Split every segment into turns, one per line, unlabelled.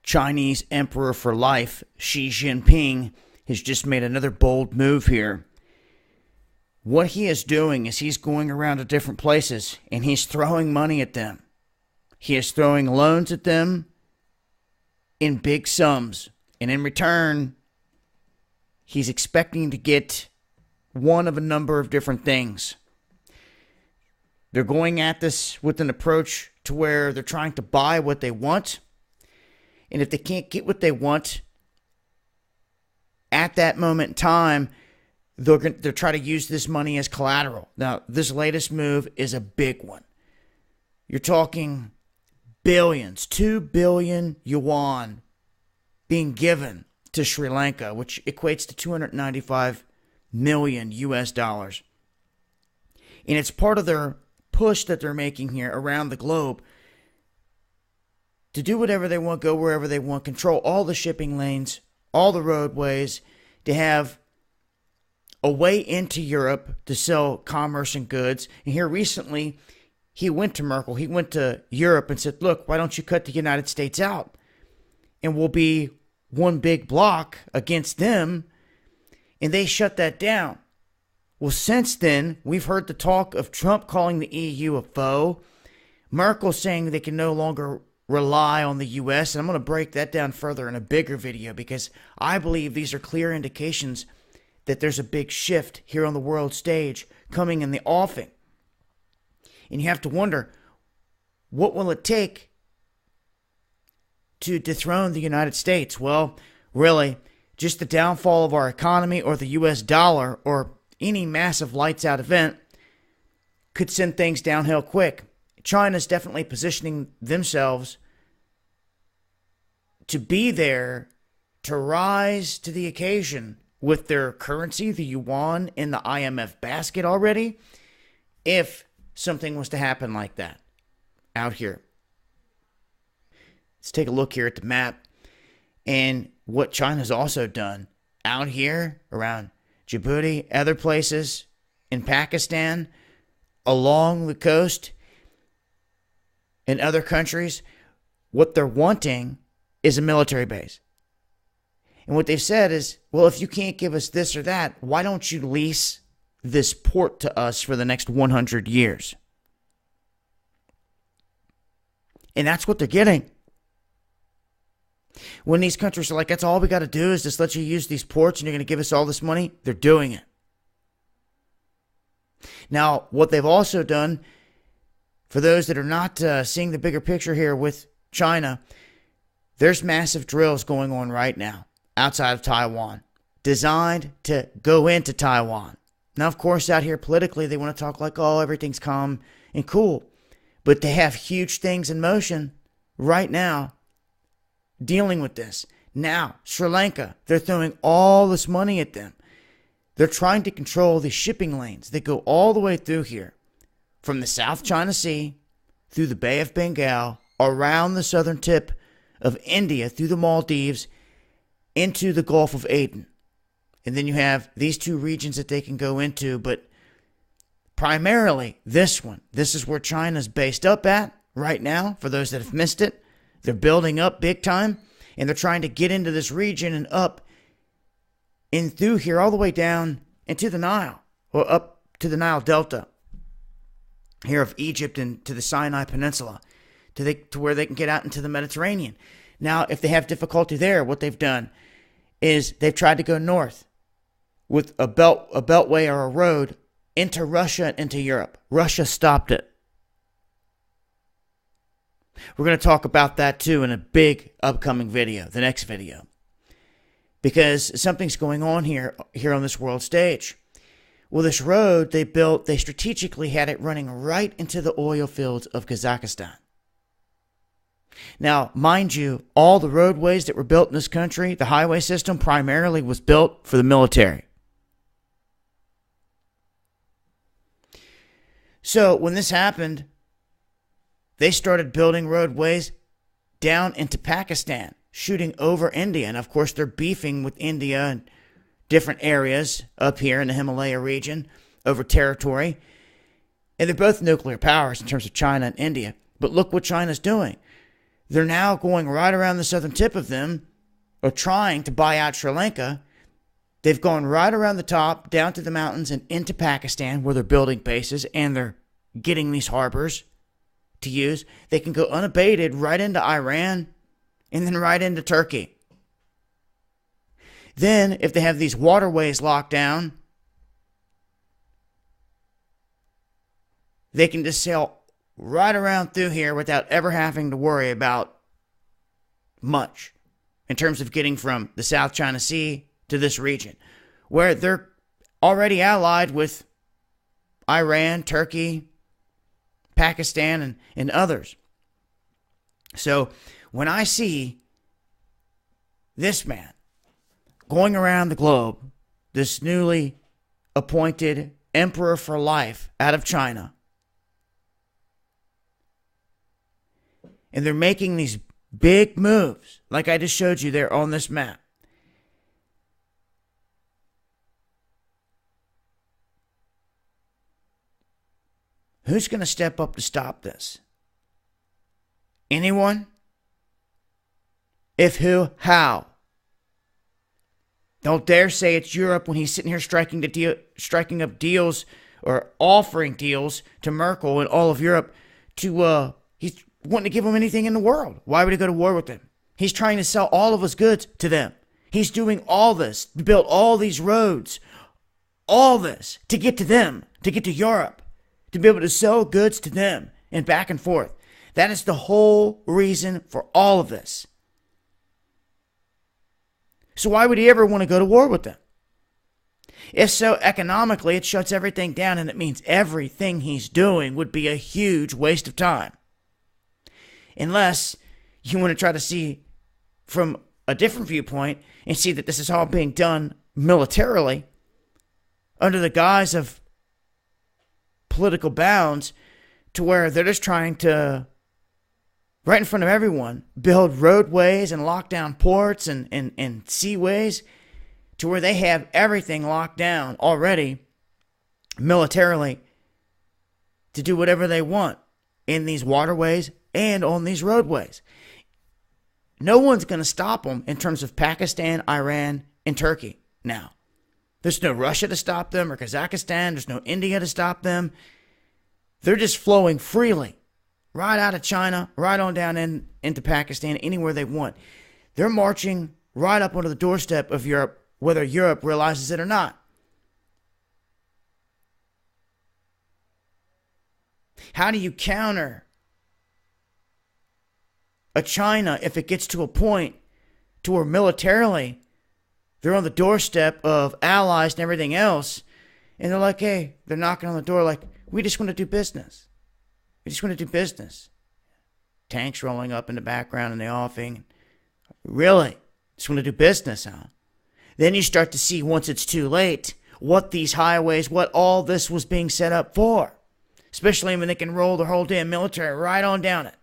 Chinese Emperor for life, Xi Jinping, has just made another bold move here. What he is doing is he's going around to different places and he's throwing money at them. He is throwing loans at them in big sums. And in return, he's expecting to get one of a number of different things. They're going at this with an approach to where they're trying to buy what they want. And if they can't get what they want at that moment in time, they'll try to use this money as collateral. Now, this latest move is a big one. You're talking billions, 2 billion yuan being given to Sri Lanka, which equates to 295 million US dollars. And it's part of their push that they're making here around the globe to do whatever they want, go wherever they want, control all the shipping lanes, all the roadways, to have a way into Europe to sell commerce and goods. And here recently, he went to Merkel, he went to Europe and said, look, why don't you cut the United States out? And we'll be one big block against them. And they shut that down. Well, since then, we've heard the talk of Trump calling the EU a foe, Merkel saying they can no longer rely on the U.S., and I'm going to break that down further in a bigger video because I believe these are clear indications that there's a big shift here on the world stage coming in the offing. And you have to wonder, what will it take to dethrone the United States? Well, really, just the downfall of our economy or the U.S. dollar or any massive lights out event could send things downhill quick. China's definitely positioning themselves to be there to rise to the occasion with their currency, the yuan, in the IMF basket already, if something was to happen like that out here. Let's take a look here at the map and what China's also done out here around Djibouti, other places in Pakistan, along the coast, in other countries. What they're wanting is a military base. And what they've said is, well, if you can't give us this or that, why don't you lease this port to us for the next 100 years? And that's what they're getting. When these countries are like, that's all we got to do is just let you use these ports and you're going to give us all this money, they're doing it. Now, what they've also done, for those that are not seeing the bigger picture here with China, there's massive drills going on right now outside of Taiwan, designed to go into Taiwan. Now, of course, out here politically, they want to talk like, oh, everything's calm and cool. But they have huge things in motion right now dealing with this. Now, Sri Lanka, they're throwing all this money at them. They're trying to control the shipping lanes that go all the way through here, from the South China Sea, through the Bay of Bengal, around the southern tip of India, through the Maldives, into the Gulf of Aden. And then you have these two regions that they can go into, but primarily this one. This is where China's based up at right now, for those that have missed it. They're building up big time, and they're trying to get into this region and up in through here all the way down into the Nile, or up to the Nile Delta here of Egypt and to the Sinai Peninsula, to where they can get out into the Mediterranean. Now, if they have difficulty there, what they've done is they've tried to go north with a beltway or a road into Russia and into Europe. Russia stopped it. We're going to talk about that too in a big upcoming video, the next video, because something's going on here on this world stage. Well, this road they built, they strategically had it running right into the oil fields of Kazakhstan. Now, mind you, all the roadways that were built in this country, the highway system primarily was built for the military. So when this happened, they started building roadways down into Pakistan, shooting over India. And of course, they're beefing with India and different areas up here in the Himalaya region over territory. And they're both nuclear powers in terms of China and India. But look what China's doing. they're now going right around the southern tip of them, or trying to buy out Sri Lanka. They've gone right around the top, down to the mountains, and into Pakistan, where they're building bases, and they're getting these harbors to use. They can go unabated right into Iran, and then right into Turkey. Then, if they have these waterways locked down, they can just sail right around through here without ever having to worry about much in terms of getting from the South China Sea to this region, where they're already allied with Iran, Turkey, Pakistan, and others. So when I see this man going around the globe, this newly appointed emperor for life out of China, and they're making these big moves, like I just showed you there on this map, who's going to step up to stop this? Anyone? If who, how? Don't dare say it's Europe when he's sitting here striking up deals or offering deals to Merkel and all of Europe to he's wanting to give them anything in the world. Why would he go to war with them? He's trying to sell all of his goods to them. He's doing all this to build all these roads, all this to get to them, to get to Europe, to be able to sell goods to them and back and forth. That is the whole reason for all of this. So why would he ever want to go to war with them? If so, economically, it shuts everything down, and it means everything he's doing would be a huge waste of time. Unless you want to try to see from a different viewpoint and see that this is all being done militarily under the guise of political bounds, to where they're just trying to, right in front of everyone, build roadways and lock down ports and seaways, to where they have everything locked down already militarily to do whatever they want in these waterways and on these roadways. No one's going to stop them in terms of Pakistan, Iran, and Turkey now. There's no Russia to stop them, or Kazakhstan. There's no India to stop them. They're just flowing freely right out of China, right on down into Pakistan, anywhere they want. They're marching right up onto the doorstep of Europe, whether Europe realizes it or not. How do you counter a China if it gets to a point to where militarily they're on the doorstep of allies and everything else, and they're like, hey, they're knocking on the door like, we just want to do business. We just want to do business. Tanks rolling up in the background in the offing. Really? Just want to do business, huh? Then you start to see, once it's too late, what these highways, what all this was being set up for. Especially when they can roll the whole damn military right on down it.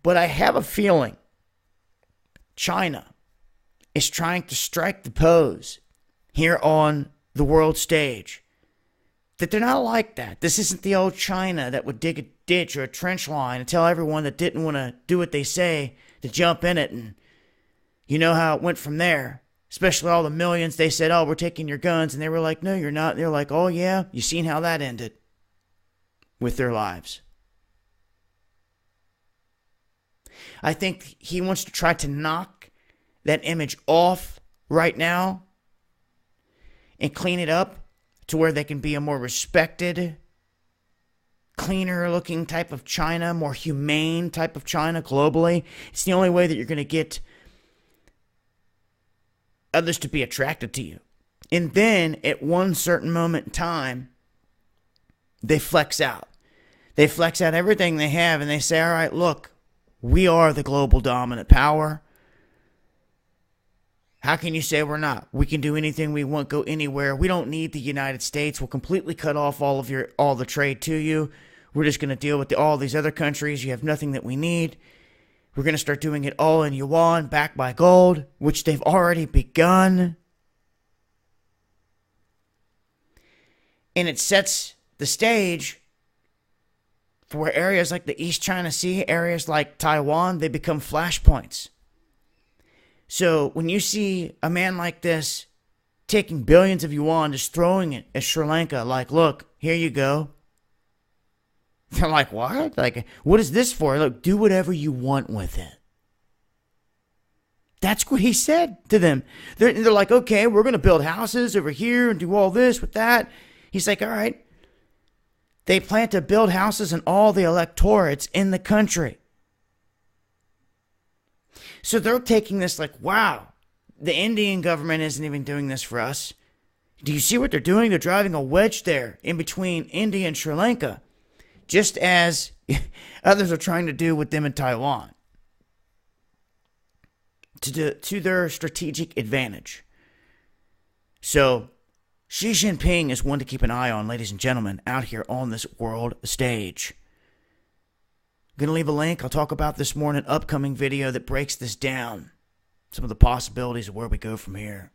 But I have a feeling China is trying to strike the pose here on the world stage. That they're not like that. This isn't the old China that would dig a ditch or a trench line and tell everyone that didn't want to do what they say to jump in it. And you know how it went from there. Especially all the millions, they said, oh, we're taking your guns. And they were like, no, you're not. They're like, oh, yeah, you seen how that ended with their lives. I think he wants to try to knock that image off right now and clean it up to where they can be a more respected, cleaner looking type of China, more humane type of China globally. It's the only way that you're going to get others to be attracted to you. And then at one certain moment in time, they flex out. They flex out everything they have and they say, all right, look, we are the global dominant power. How can you say we're not? We can do anything we want, go anywhere. We don't need the United States. We'll completely cut off all the trade to you. We're just going to deal with all these other countries. You have nothing that we need. We're going to start doing it all in yuan, backed by gold, which they've already begun. And it sets the stage for where areas like the East China Sea, areas like Taiwan, they become flashpoints. So when you see a man like this taking billions of yuan, just throwing it at Sri Lanka, like, look, here you go. They're like, what? Like, what is this for? Look, do whatever you want with it. That's what he said to them. They're like, okay, we're going to build houses over here and do all this with that. He's like, all right. They plan to build houses in all the electorates in the country. So they're taking this like, wow, the Indian government isn't even doing this for us. Do you see what they're doing? They're driving a wedge there in between India and Sri Lanka, just as others are trying to do with them in Taiwan. To their strategic advantage. So, Xi Jinping is one to keep an eye on, ladies and gentlemen, out here on this world stage. I'm going to leave a link. I'll talk about this more in an upcoming video that breaks this down. Some of the possibilities of where we go from here.